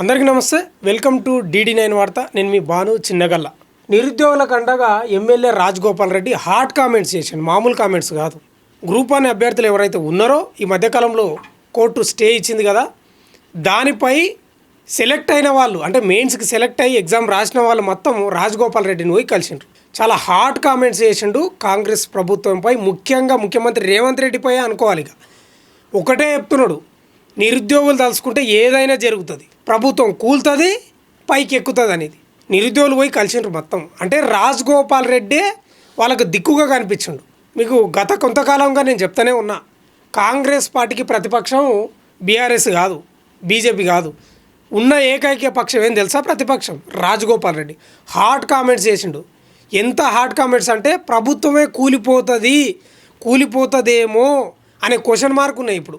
అందరికీ నమస్తే. Welcome to DD9 వార్త. నేను మీ బాను చిన్నగల్ల. నిరుద్యోగులకు అండగా MLA Rajagopal Reddy hot comments చేశాడు. మామూలు కామెంట్స్ కాదు. గ్రూప్ 1 అభ్యర్థులు ఎవరైతే ఉన్నారో ఈ మధ్యకాలంలో కోర్టు స్టే ఇచ్చింది కదా, దానిపై సెలెక్ట్ అయిన వాళ్ళు అంటే మెయిన్స్కి సెలెక్ట్ అయ్యి ఎగ్జామ్ రాసిన వాళ్ళు మొత్తం రాజగోపాల్ రెడ్డిని పోయి కలిసిండ్రు. చాలా హాట్ కామెంట్స్ చేసిండు కాంగ్రెస్ ప్రభుత్వంపై, ముఖ్యంగా ముఖ్యమంత్రి రేవంత్ రెడ్డిపై అనుకోవాలి. ఇక ఒకటే చెప్తున్నాడు, నిరుద్యోగులు తలుచుకుంటే ఏదైనా జరుగుతుంది, ప్రభుత్వం కూలుతుంది, పైకి ఎక్కుతుంది అనేది. నిరుద్యోగులు పోయి కలిసిండ్రు మొత్తం. అంటే రాజగోపాల్ రెడ్డే వాళ్ళకు దిక్కుగా కనిపించిండు. మీకు గత కొంతకాలంగా నేను చెప్తానే ఉన్నా, కాంగ్రెస్ పార్టీకి ప్రతిపక్షం బీఆర్ఎస్ కాదు, బీజేపీ కాదు, ఉన్న ఏకైక పక్షం ఏం తెలుసా? ప్రతిపక్షం రాజగోపాల్ రెడ్డి. హాట్ కామెంట్స్ చేసిండు. ఎంత హాట్ కామెంట్స్ అంటే ప్రభుత్వమే కూలిపోతుందేమో అనే క్వశ్చన్ మార్క్ ఉన్నాయి ఇప్పుడు.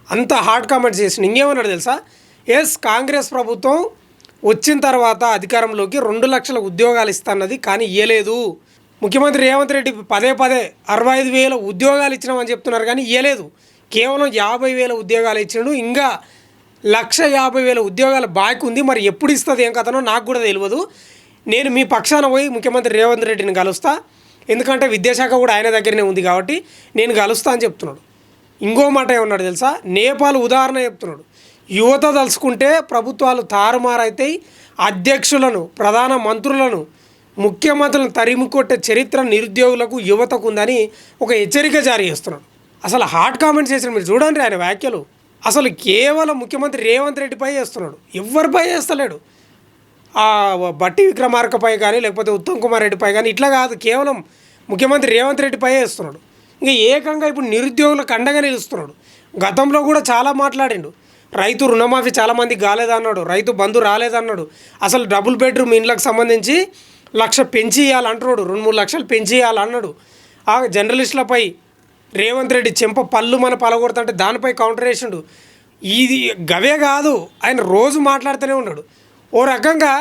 అంత హాట్ కామెంట్స్ చేసిండు. ఇంకేమన్నాడు తెలుసా? కాంగ్రెస్ ప్రభుత్వం వచ్చిన తర్వాత అధికారంలోకి 2 లక్షల ఉద్యోగాలు ఇస్తున్నది, కానీ ఇవ్వలేదు. ముఖ్యమంత్రి రేవంత్ రెడ్డి పదే 65,000 ఉద్యోగాలు ఇచ్చినామని చెప్తున్నారు, కానీ ఇవ్వలేదు. కేవలం 50,000 ఉద్యోగాలు ఇచ్చిండు. ఇంకా 150,000 ఉద్యోగాలు బాకీ ఉంది. మరి ఎప్పుడు ఇస్తుంది ఏం కథనో నాకు కూడా తెలియదు. నేను మీ పక్షాన పోయి ముఖ్యమంత్రి రేవంత్ రెడ్డిని కలుస్తా, ఎందుకంటే విద్యాశాఖ కూడా ఆయన దగ్గరనే ఉంది కాబట్టి నేను కలుస్తా అని చెప్తున్నాడు. ఇంకో మాట ఏమన్నాడు తెలుసా? నేపాల్ ఉదాహరణ చెప్తున్నాడు. యువత తలుచుకుంటే ప్రభుత్వాలు తారుమారైతాయి, అధ్యక్షులను, ప్రధాన మంత్రులను, ముఖ్యమంత్రులను తరిమి కొట్టే చరిత్ర నిరుద్యోగులకు, యువతకు ఉందని ఒక హెచ్చరిక జారీ చేస్తున్నాడు. అసలు హాట్ కామెంట్స్ చేసిన మీరు చూడండి ఆయన వ్యాఖ్యలు. అసలు కేవలం ముఖ్యమంత్రి రేవంత్ రెడ్డిపై చేస్తున్నాడు, ఎవరిపై చేస్తలేడు. బట్టి విక్రమార్కపై కానీ లేకపోతే ఉత్తమ్ కుమార్ రెడ్డిపై కానీ ఇట్లా కాదు, కేవలం ముఖ్యమంత్రి రేవంత్ రెడ్డిపై చేస్తున్నాడు. ఇంకా ఏకంగా ఇప్పుడు నిరుద్యోగులకు అండగా నిలుస్తున్నాడు. గతంలో కూడా చాలా మాట్లాడిండు. రైతు రుణమాఫీ చాలామంది కాలేదన్నాడు, రైతు బంధు రాలేదన్నాడు, అసలు డబుల్ బెడ్రూమ్ ఇండ్లకు సంబంధించి 1,00,000 పెంచి ఇవ్వాలంటున్నాడు, 2-3 లక్షలు పెంచి ఇవ్వాలన్నాడు. ఆ జర్నలిస్టులపై రేవంత్ రెడ్డి చెంప పళ్ళు మన పలగొడుతుంటే దానిపై కౌంటర్ వేసిండు. ఇది గవే కాదు, ఆయన రోజు మాట్లాడుతూనే ఉన్నాడు. ఓ రకంగా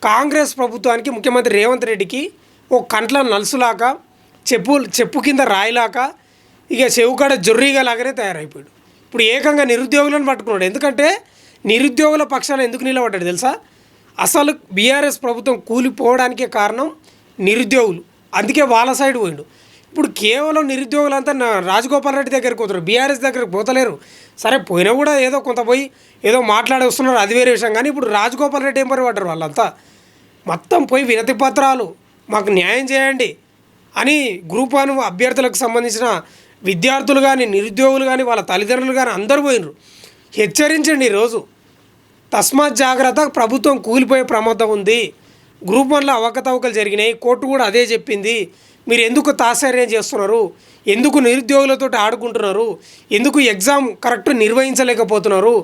కాంగ్రెస్ ప్రభుత్వానికి, ముఖ్యమంత్రి రేవంత్ రెడ్డికి ఓ కంట్ల నలుసులాగా, చెప్పు కింద రాయిలాక, ఇక చెవుకాడ జొర్రీగా లాగానే తయారైపోయాడు. ఇప్పుడు ఏకంగా నిరుద్యోగులను పట్టుకున్నాడు. ఎందుకంటే నిరుద్యోగుల పక్షాన ఎందుకు నిలబడ్డాడు తెలుసా? అసలు బీఆర్ఎస్ ప్రభుత్వం కూలిపోవడానికే కారణం నిరుద్యోగులు, అందుకే వాళ్ళ సైడ్ పోయిండు. ఇప్పుడు కేవలం నిరుద్యోగులంతా రాజగోపాల్ రెడ్డి దగ్గరికి పోతారు, బీఆర్ఎస్ దగ్గరికి పోతలేరు. సరే పోయినా కూడా ఏదో కొంత పోయి ఏదో మాట్లాడి వస్తున్నారు, అది వేరే విషయం. కానీ ఇప్పుడు రాజగోపాల్ రెడ్డి ఏం పడ్డారు వాళ్ళంతా మొత్తం పోయి వినతి పత్రాలు, మాకు న్యాయం చేయండి అని గ్రూప్ 1 అభ్యర్థులకు సంబంధించిన విద్యార్థులు కానీ, నిరుద్యోగులు కానీ, వాళ్ళ తల్లిదండ్రులు కానీ అందరూ పోయినరు. హెచ్చరించండి ఈరోజు, తస్మాత్ జాగ్రత్త, ప్రభుత్వం కూలిపోయే ప్రమాదం ఉంది, గ్రూప్ 1లో అవకతవకలు జరిగినాయి, కోర్టు కూడా అదే చెప్పింది, మీరు ఎందుకు తాత్సర్యం చేస్తున్నారు, ఎందుకు నిరుద్యోగులతో ఆడుకుంటున్నారు, ఎందుకు ఎగ్జామ్ కరెక్ట్ నిర్వహించలేకపోతున్నారు,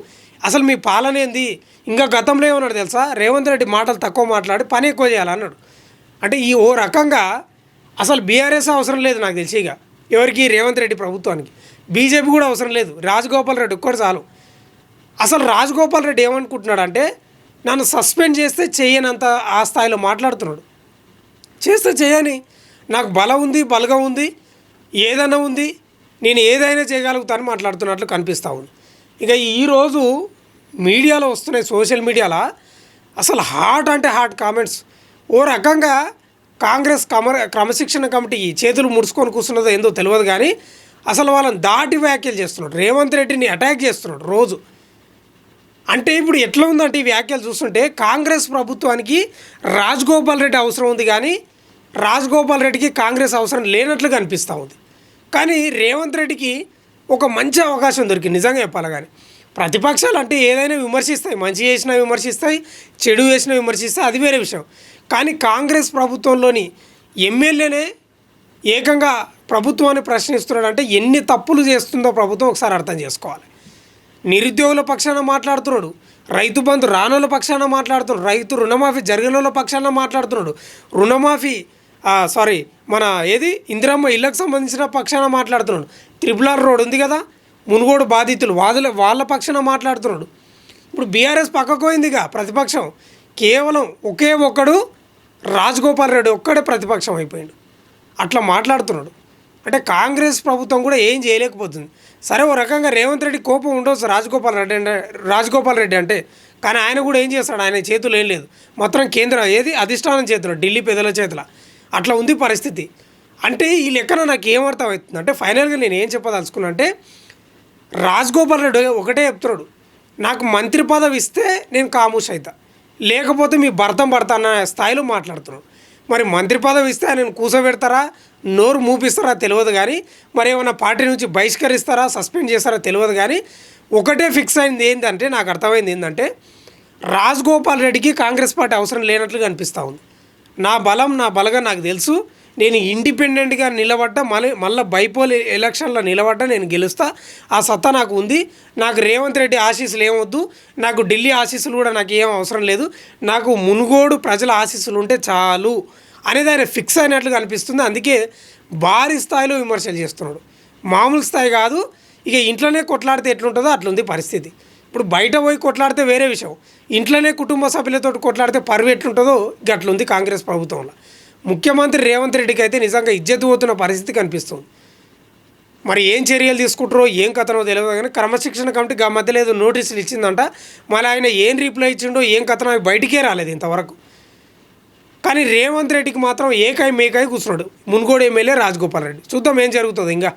అసలు మీ పాలన ఏంది? ఇంకా గతంలో ఏమన్నాడు తెలుసా? రేవంత్ రెడ్డి మాటలు తక్కువ మాట్లాడి పని ఎక్కువ చేయాలన్నాడు. అంటే ఓ రకంగా అసలు బీఆర్ఎస్ అవసరం లేదు నాకు తెలిసి, ఇక ఎవరికి రేవంత్ రెడ్డి ప్రభుత్వానికి, బీజేపీ కూడా అవసరం లేదు, రాజగోపాల్ రెడ్డి ఒక్కటి చాలు. అసలు రాజగోపాల్ రెడ్డి ఏమనుకుంటున్నాడు అంటే, నన్ను సస్పెండ్ చేస్తే చేయనంత ఆ స్థాయిలో మాట్లాడుతున్నాడు. చేస్తే చేయని, నాకు బలం ఉంది, బలగం ఉంది, ఏదైనా ఉంది, నేను ఏదైనా చేయగలుగుతాను మాట్లాడుతున్నట్లు కనిపిస్తూ ఉంది. ఇక ఈరోజు మీడియాలో వస్తున్నాయి, సోషల్ మీడియాలో అసలు హాట్ అంటే హాట్ కామెంట్స్. ఓ రకంగా కాంగ్రెస్ క్రమశిక్షణ కమిటీ చేతులు ముడుచుకొని కూర్చున్నదో ఏందో తెలియదు, కానీ అసలు వాళ్ళని దాటి వ్యాఖ్యలు చేస్తున్నాడు, రేవంత్ రెడ్డిని అటాక్ చేస్తున్నాడు రోజు. అంటే ఇప్పుడు ఎట్లా ఉందంటే ఈ వ్యాఖ్యలు చూస్తుంటే కాంగ్రెస్ ప్రభుత్వానికి రాజగోపాల్ రెడ్డి అవసరం ఉంది, కానీ రాజగోపాల్ రెడ్డికి కాంగ్రెస్ అవసరం లేనట్లుగా అనిపిస్తూ ఉంది. కానీ రేవంత్ రెడ్డికి ఒక మంచి అవకాశం దొరికింది నిజంగా చెప్పాలి. కానీ ప్రతిపక్షాలు అంటే ఏదైనా విమర్శిస్తాయి, మంచి చేసినా విమర్శిస్తాయి, చెడు చేసినా విమర్శిస్తాయి, అది వేరే విషయం. కానీ కాంగ్రెస్ ప్రభుత్వంలోని ఎమ్మెల్యేనే ఏకంగా ప్రభుత్వాన్ని ప్రశ్నిస్తున్నాడంటే ఎన్ని తప్పులు చేస్తుందో ప్రభుత్వం ఒకసారి అర్థం చేసుకోవాలి. నిరుద్యోగుల పక్షాన మాట్లాడుతున్నాడు, రైతు బంధు రానుల పక్షాన మాట్లాడుతున్నాడు, రైతు రుణమాఫీ జరిగిన పక్షాన మాట్లాడుతున్నాడు, రుణమాఫీ మన ఇందిరమ్మ ఇళ్ళకు సంబంధించిన పక్షాన మాట్లాడుతున్నాడు, RRR రోడ్ ఉంది కదా, మునుగోడు బాధితులు వాళ్ళ పక్షాన మాట్లాడుతున్నాడు. ఇప్పుడు బీఆర్ఎస్ పక్కకు పోయిందిగా ప్రతిపక్షం, కేవలం ఒకే ఒక్కడు రాజగోపాల్ రెడ్డి ఒక్కడే ప్రతిపక్షం అయిపోయాడు. అట్లా మాట్లాడుతున్నాడు. అంటే కాంగ్రెస్ ప్రభుత్వం కూడా ఏం చేయలేకపోతుంది. సరే ఓ రకంగా రేవంత్ రెడ్డి కోపం ఉండవచ్చు రాజగోపాల్ రెడ్డి అంటే, కానీ ఆయన కూడా ఏం చేస్తాడు, ఆయన చేతులు ఏం లేదు, మొత్తం కేంద్రం ఏది అధిష్టానం చేతిలో, ఢిల్లీ పెద్దల చేతిలో అట్లా ఉంది పరిస్థితి. అంటే ఈ లెక్కన నాకు ఏమర్థం అవుతుంది అంటే ఫైనల్గా నేను ఏం చెప్పదలుచుకున్నా అంటే రాజగోపాల్ రెడ్డి ఒకటే చెప్తున్నాడు, నాకు మంత్రి పదవి ఇస్తే నేను కామూష్ అవుతా, లేకపోతే మీ భర్తం అన్న స్థాయిలో మాట్లాడుతున్నాడు. మరి మంత్రి పదవి ఇస్తే ఆయన కూర్చోబెడతారా, నోరు మూపిస్తారా తెలియదు, కానీ మరి ఏమైనా పార్టీ నుంచి బహిష్కరిస్తారా, సస్పెండ్ చేస్తారా తెలియదు. కానీ ఒకటే ఫిక్స్ అయింది ఏంటంటే, నాకు అర్థమైంది ఏంటంటే రాజగోపాల్ రెడ్డికి కాంగ్రెస్ పార్టీ అవసరం లేనట్లుగా అనిపిస్తూ ఉంది. నా బలం నా బలగా నాకు తెలుసు, నేను ఇండిపెండెంట్గా నిలబడ్డా, మళ్ళీ బైపోల్ ఎలక్షన్లో నిలబడ్డా, నేను గెలుస్తా, ఆ సత్తా నాకు ఉంది. నాకు రేవంత్ రెడ్డి ఆశీస్సులు ఏమొద్దు, నాకు ఢిల్లీ ఆశీస్సులు కూడా నాకు ఏం అవసరం లేదు, నాకు మునుగోడు ప్రజల ఆశీస్సులు ఉంటే చాలు అనేది ఆయన ఫిక్స్ అయినట్లుగా అనిపిస్తుంది. అందుకే భారీ స్థాయిలో విమర్శలు చేస్తున్నాడు, మామూలు స్థాయి కాదు. ఇక ఇంట్లోనే కొట్లాడితే ఎట్లుంటుందో అట్లుంది పరిస్థితి. ఇప్పుడు బయట పోయి కొట్లాడితే వేరే విషయం, ఇంట్లోనే కుటుంబ సభ్యులతో కొట్లాడితే పరువు ఎట్లుంటుందో గట్లుంది కాంగ్రెస్ ప్రభుత్వంలో. ముఖ్యమంత్రి రేవంత్ రెడ్డికి అయితే నిజంగా ఇజ్జత్ పోతున్న పరిస్థితి కనిపిస్తుంది. మరి ఏం చర్యలు తీసుకుంటారో ఏం కథనో తెలియదు, కానీ క్రమశిక్షణ కమిటీ మధ్యలో ఏదో నోటీసులు ఇచ్చిందంట, మళ్ళీ ఆయన ఏం రిప్లై ఇచ్చిండో ఏం కథనో అవి బయటికే రాలేదు ఇంతవరకు. కానీ రేవంత్ రెడ్డికి మాత్రం ఏకాయి మేకాయి కూర్చున్నాడు మునుగోడు ఎమ్మెల్యే రాజగోపాల్ రెడ్డి. చూద్దాం ఏం జరుగుతుంది ఇంకా.